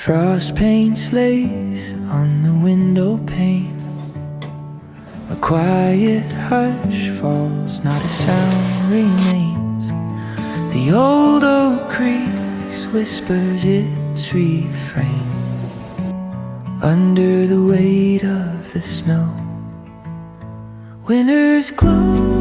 Frost paints lace on the window pane. A quiet hush falls, not a sound remains. The old oak creaks, whispers its refrain. Under the weight of the snow, winter's glow.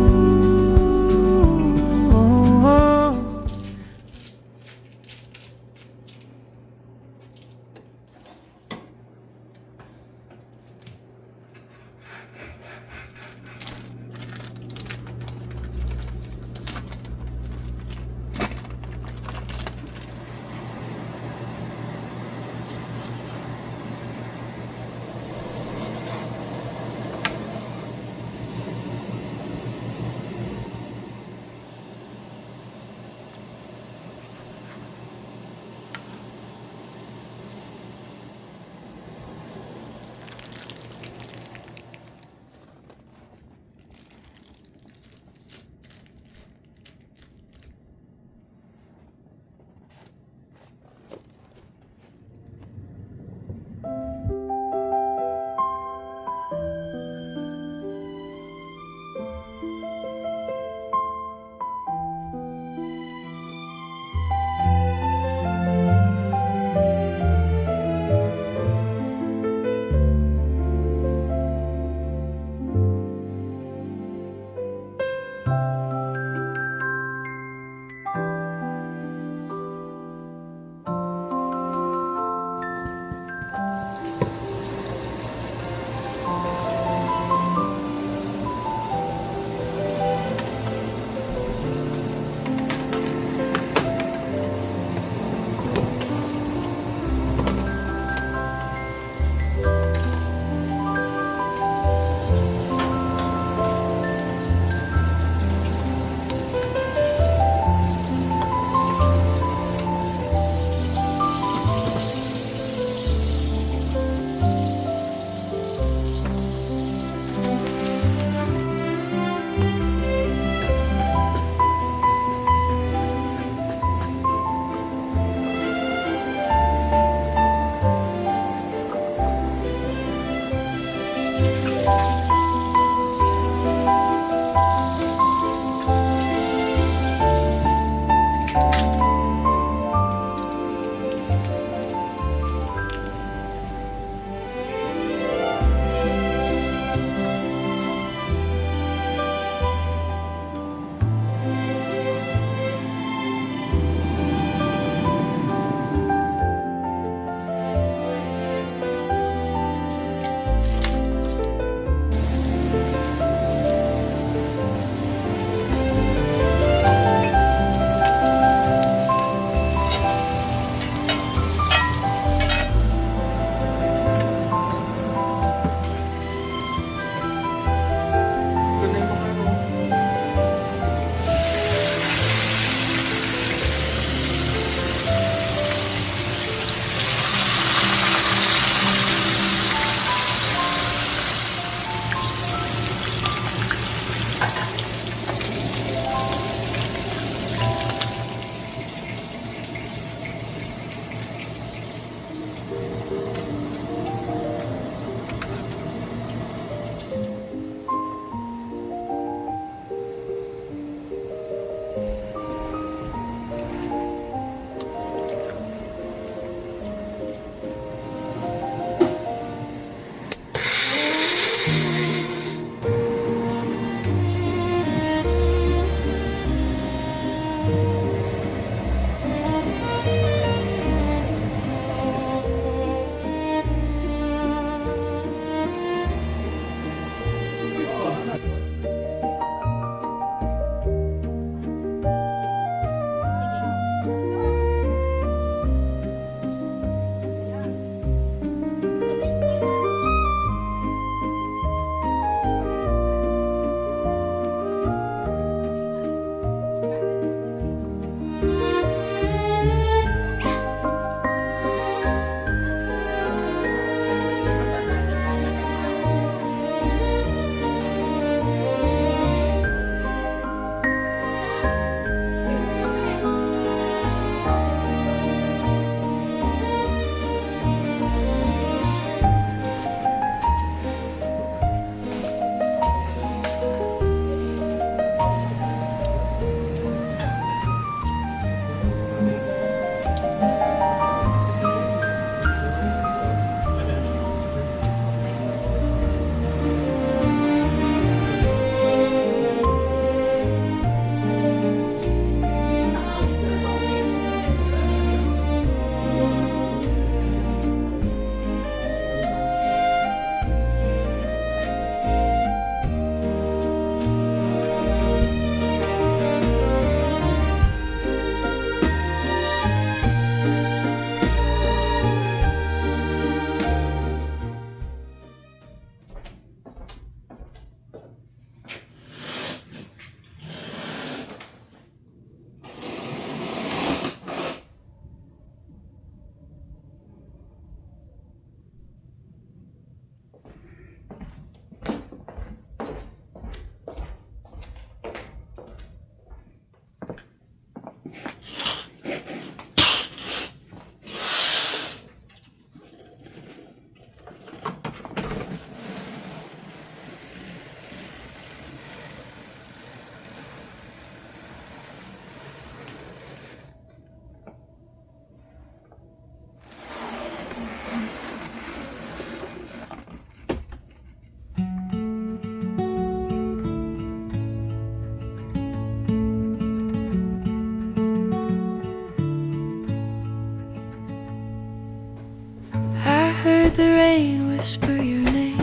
the rain whisper your name.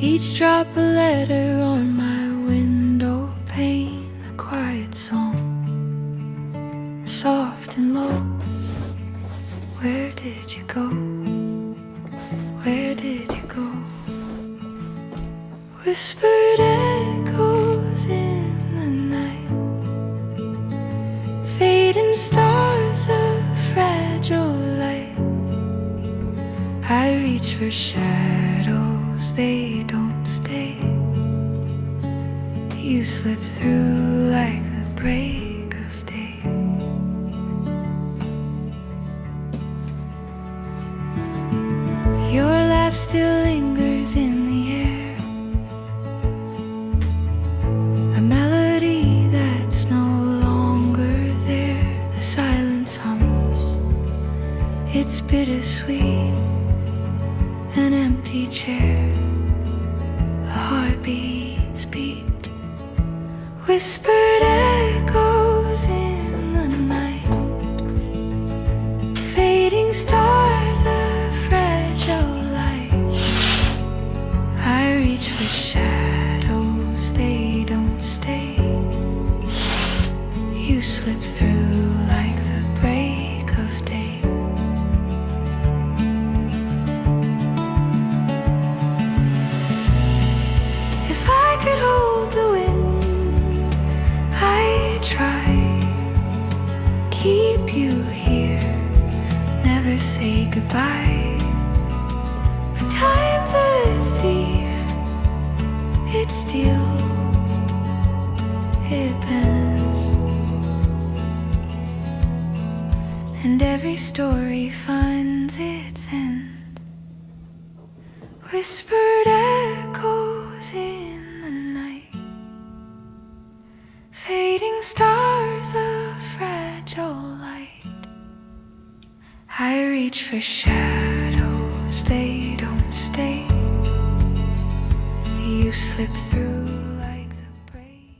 Each drop a letter on my window pane, a quiet song, soft and low. Where did you go? Where did you go? Whispered echoes in the night, fading stars of fragile light. I reach for shadows, they don't stay. You slip through like the break of day. Your laugh still lingers in the air, a melody that's no longer there. The silence hums, it's bittersweet. An empty chair, a heartbeat's beat. Whispered echoes in the night, fading stars of fragile light. I reach for shadows, they don't stay. You slip through like the break of day. If I could hold the wind, I'd try. Keep you here, never say goodbye. But time's a thief, it steals, it bends, and every story finds its end. Whispered echoes in the night, fading stars of fragile light. I reach for shadows, they don't stay. You slip through like the break.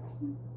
Excuse me.